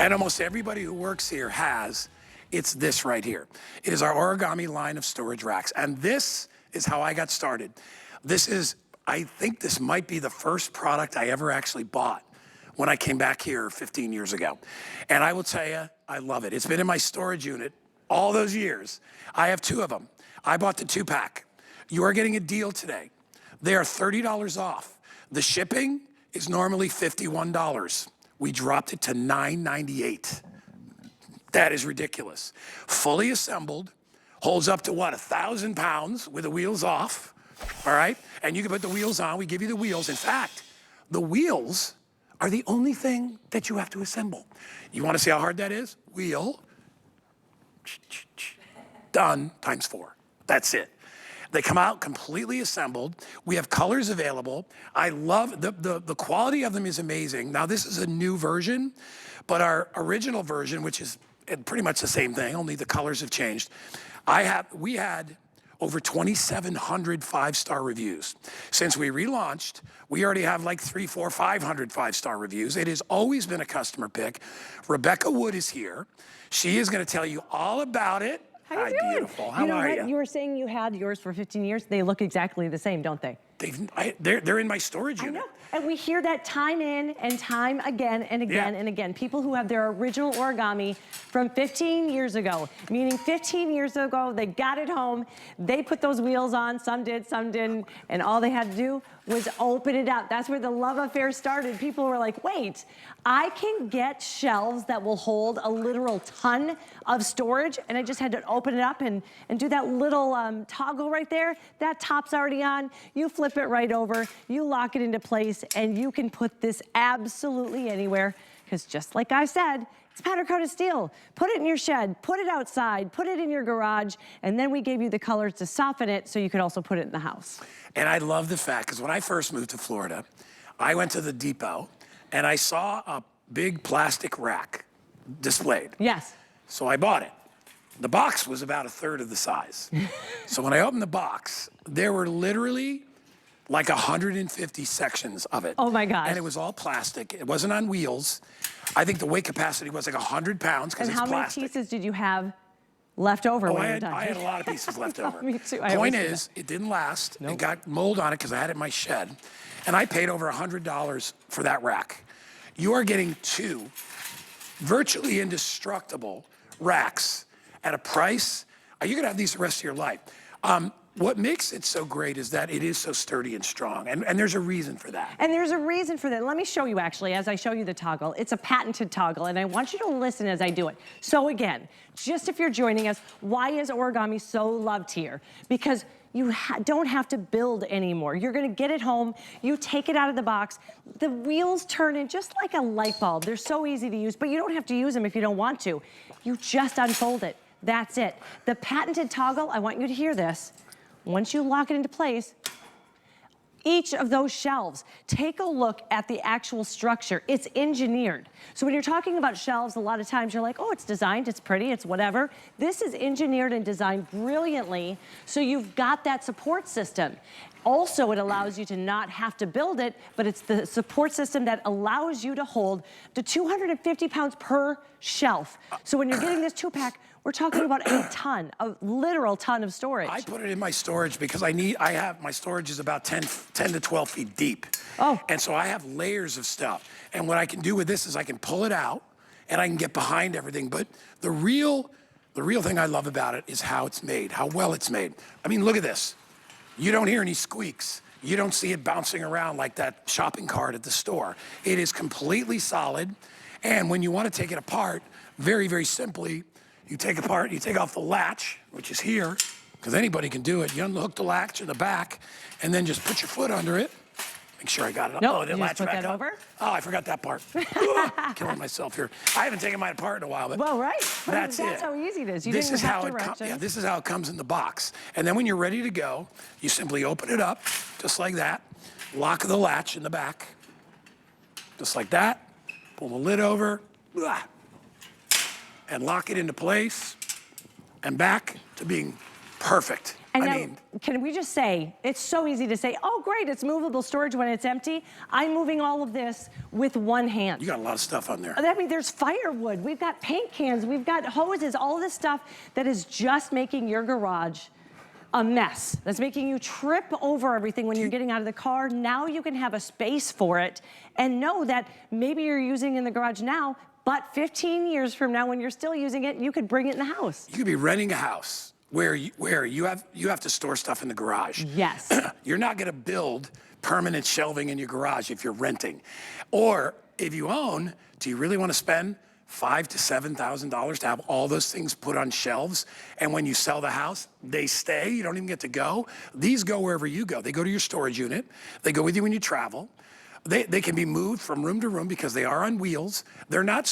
and almost everybody who works here has, it's this right here. It is our Origami line of storage racks. And this is how I got started. This is, I think this might be the first product I ever actually bought when I came back here 15 years ago. And I will tell you, I love it. It's been in my storage unit all those years. I have 2 of them. I bought the 2-pack. You are getting a deal today. They are $30 off. The shipping is normally $51. We dropped it to $9.98. That is ridiculous. Fully assembled, holds up to what, 1,000 pounds with the wheels off, all right? And you can put the wheels on, we give you the wheels. In fact, the wheels are the only thing that you have to assemble. You wanna see how hard that is? Wheel, done, times 4. That's it. They come out completely assembled. We have colors available. I love, the quality of them is amazing. Now this is a new version, but our original version, which is pretty much the same thing, only the colors have changed. We had over 2,700 5-star reviews. Since we relaunched, we already have like 300, 400, 500 5-star reviews. It has always been a customer pick. Rebecca Wood is here. She is gonna tell you all about it. How you doing? Beautiful. How are you? You were saying you had yours for 15 years. They look exactly the same, don't they? They're in my storage unit. I know. And we hear that time in and time again and again and again. People who have their original Origami from 15 years ago, meaning 15 years ago, they got it home, they put those wheels on, some did, some didn't, and all they had to do was open it up. That's where the love affair started. People were like, wait, I can get shelves that will hold a literal ton of storage, and I just had to open it up and do that little toggle right there. That top's already on. You flip it right over, you lock it into place, and you can put this absolutely anywhere, because just like I said, it's powder coated steel. Put it in your shed, put it outside, put it in your garage, and then we gave you the colors to soften it so you could also put it in the house. And I love the fact, because when I first moved to Florida, I went to the depot and I saw a big plastic rack displayed. Yes. So I bought it. The box was about 1/3 of the size. So when I opened the box, there were literally like 150 sections of it. Oh my gosh. And it was all plastic. It wasn't on wheels. I think the weight capacity was like 100 pounds because it's plastic. And how many pieces did you have left over when you were done? I had a lot of pieces left over. Me too. Point is, it didn't last. Nope. It got mold on it because I had it in my shed. And I paid over $100 for that rack. You are getting 2 virtually indestructible racks at a price, you're gonna have these the rest of your life. What makes it so great is that it is so sturdy and strong, and there's a reason for that. And there's a reason for that. Let me show you actually, as I show you the toggle. It's a patented toggle, and I want you to listen as I do it. So again, just if you're joining us, why is Origami so loved here? Because you don't have to build anymore. You're gonna get it home, you take it out of the box, the wheels turn in just like a light bulb. They're so easy to use, but you don't have to use them if you don't want to. You just unfold it, that's it. The patented toggle, I want you to hear this. Once you lock it into place, each of those shelves, take a look at the actual structure. It's engineered. So when you're talking about shelves, a lot of times you're like, oh, it's designed, it's pretty, it's whatever. This is engineered and designed brilliantly, so you've got that support system. Also, it allows you to not have to build it, but it's the support system that allows you to hold the 250 pounds per shelf. So when you're getting this 2-pack, we're talking about a ton, a literal ton of storage. I put it in my storage because my storage is about 10 to 12 feet deep. Oh. And so I have layers of stuff. And what I can do with this is I can pull it out and I can get behind everything. But the real thing I love about it is how it's made, how well it's made. I mean, look at this. You don't hear any squeaks. You don't see it bouncing around like that shopping cart at the store. It is completely solid. And when you want to take it apart, very, very simply, you take off the latch, which is here, because anybody can do it. You unhook the latch in the back, and then just put your foot under it. Make sure I got it. Nope, Oh, the latch put back that up. over? Oh, I forgot that part. Killing myself here. I haven't taken mine apart in a while, but well, right. that's it. That's how easy it is. You this didn't is have how it directions. Yeah, this is how it comes in the box. And then when you're ready to go, you simply open it up, just like that. Lock the latch in the back, just like that. Pull the lid over, and lock it into place. And back to being perfect. And I now, mean, can we just say, it's so easy to say, oh great, it's movable storage when it's empty. I'm moving all of this with one hand. you got a lot of stuff on there. I mean, there's firewood, we've got paint cans, we've got hoses, all this stuff that is just making your garage a mess. That's making you trip over everything when you're getting out of the car. Now you can have a space for it and know that maybe you're using in the garage now, but 15 years from now when you're still using it, you could bring it in the house. You could be renting a house where you have to store stuff in the garage. Yes. You're not gonna build permanent shelving in your garage if you're renting. Or if you own, do you really wanna spend $5,000 to $7,000 to have all those things put on shelves? And when you sell the house, they stay, you don't even get to go. These go wherever you go. They go to your storage unit. They go with you when you travel. They can be moved from room to room because they are on wheels. They're not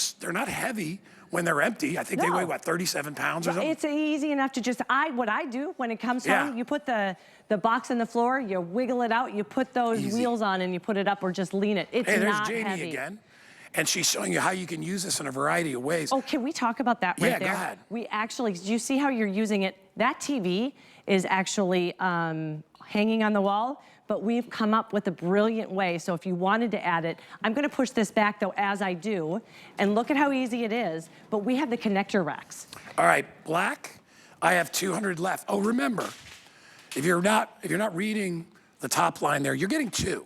heavy when they're empty. I think they weigh, what, 37 pounds or something? It's easy enough to just, what I do when it comes Yeah. home, you put the box on the floor, you wiggle it out, you put those Easy. wheels on and you put it up or just lean it. It's Hey, there's not Janie heavy. again. And she's showing you how you can use this in a variety of ways. Oh, can we talk about that right Yeah, there? go ahead. We actually, do you see how you're using it? That TV is actually hanging on the wall, but we've come up with a brilliant way. So if you wanted to add it, I'm gonna push this back though as I do, and look at how easy it is, but we have the connector racks. All right, black, I have 200 left. Oh, remember, if you're not reading the top line there, you're getting two.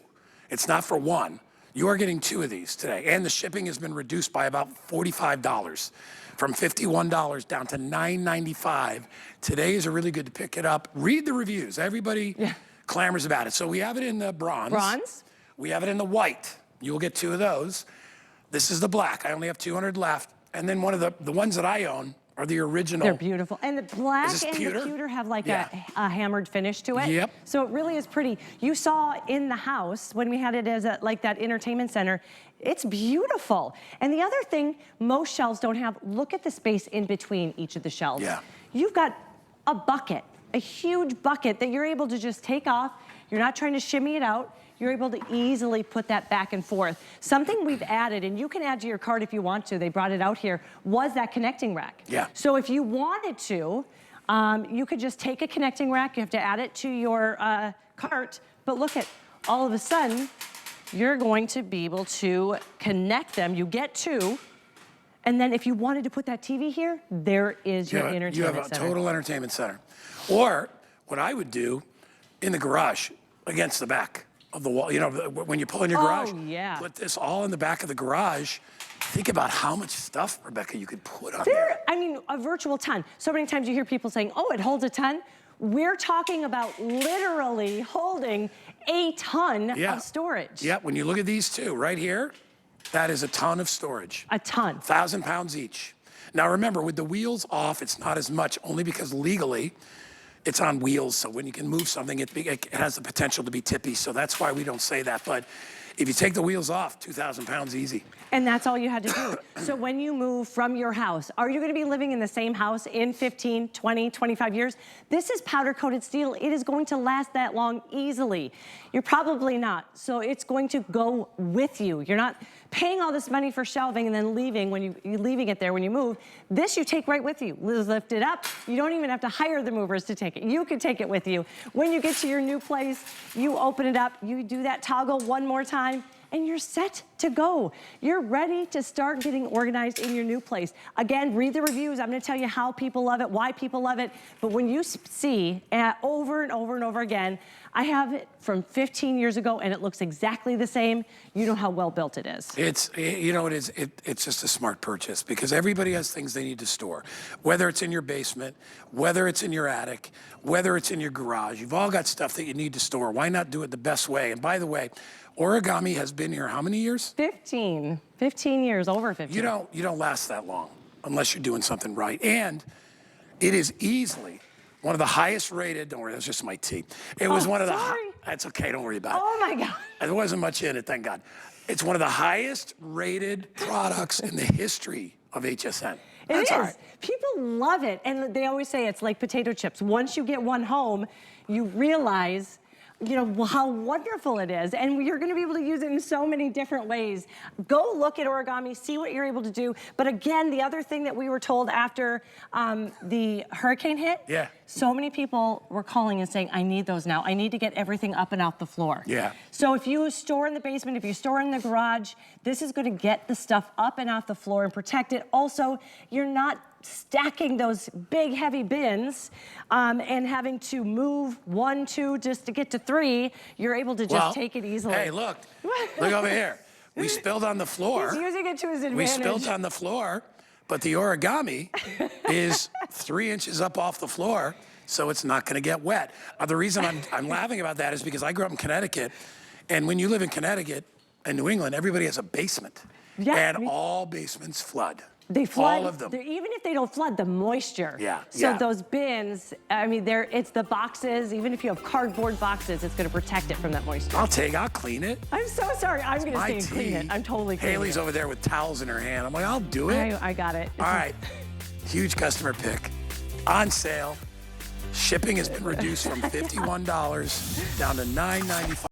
It's not for one. You are getting two of these today. And the shipping has been reduced by about $45, from $51 down to $9.95. Today is a really good to pick it up. Read the reviews. Everybody clamors about it. So we have it in the bronze. Bronze. We have it in the white. You'll get two of those. This is the black. I only have 200 left. And then one of the ones that I own are the original. They're beautiful. And the black Is this and pewter? the pewter have like Yeah. a hammered finish to it. Yep. So it really is pretty. You saw in the house when we had it as like that entertainment center, it's beautiful. And the other thing most shelves don't have, look at the space in between each of the shelves. Yeah. You've got a bucket, a huge bucket that you're able to just take off. You're not trying to shimmy it out. You're able to easily put that back and forth. Something we've added, and you can add to your cart if you want to, they brought it out here, was that connecting rack. Yeah. So if you wanted to, you could just take a connecting rack, you have to add it to your cart, but look at, all of a sudden, you're going to be able to connect them. You get two, and then if you wanted to put that TV here, there is your entertainment You have a center. total entertainment center. Or what I would do in the garage against the back of the wall, you know, when you pull in your garage, yeah. put this all in the back of the garage. Think about how much stuff, Rebecca, you could put on there. I mean, a virtual ton. So many times you hear people saying, oh, it holds a ton. We're talking about literally holding a ton of storage. Yeah, when you look at these two right here, that is a ton of storage. A ton. 1,000 pounds each. Now remember, with the wheels off, it's not as much, only because legally, it's on wheels, so when you can move something, it has the potential to be tippy, so that's why we don't say that. But if you take the wheels off, 2,000 pounds easy. And that's all you had to do. So when you move from your house, are you gonna be living in the same house in 15, 20, 25 years? This is powder coated steel. It is going to last that long easily. You're probably not, so it's going to go with you. You're not paying all this money for shelving and then leaving you're leaving it there when you move. This you take right with you. Lift it up. You don't even have to hire the movers to take it. You can take it with you. When you get to your new place, you open it up, you do that toggle one more time, and you're set to go. You're ready to start getting organized in your new place. Again, read the reviews. I'm gonna tell you how people love it, why people love it. But when you see over and over and over again, I have it from 15 years ago and it looks exactly the same, you know how well built it is. It's just a smart purchase because everybody has things they need to store. Whether it's in your basement, whether it's in your attic, whether it's in your garage, you've all got stuff that you need to store. Why not do it the best way? And by the way, Origami has been here how many years? 15 years, over 15. You don't last that long unless you're doing something right. And it is easily one of the highest rated, don't worry, that's just my tea. It was one of the, that's okay, don't worry about it. Oh my God. There wasn't much in it, thank God. It's one of the highest rated products in the history of HSN. It is. People love it. And they always say it's like potato chips. Once you get one home, you realize you know, how wonderful it is. And you're gonna be able to use it in so many different ways. Go look at Origami, see what you're able to do. But again, the other thing that we were told after the hurricane hit, Yeah. so many people were calling and saying, I need those now. I need to get everything up and off the floor. Yeah. So if you store in the basement, if you store in the garage, this is gonna get the stuff up and off the floor and protect it. Also, you're not stacking those big heavy bins and having to move 1, 2 just to get to 3. You're able to just take it easily. Hey, look over here. We spilled on the floor. He's using it to his advantage. We spilled on the floor, but the Origami is 3 inches up off the floor, so it's not gonna get wet. The reason I'm laughing about that is because I grew up in Connecticut, and when you live in Connecticut and New England, everybody has a basement. Yeah, and all basements flood. They flood. All of them. Even if they don't flood, the moisture. Yeah. So those bins, I mean, it's the boxes. Even if you have cardboard boxes, it's going to protect it from that moisture. I'll clean it. I'm so sorry. I'm going to stay and clean it. I'm totally cleaning Haley's it. over there with towels in her hand. I'm like, I'll do it. I got it. All right. Huge customer pick. On sale. Shipping has been reduced from $51 down to $9.95.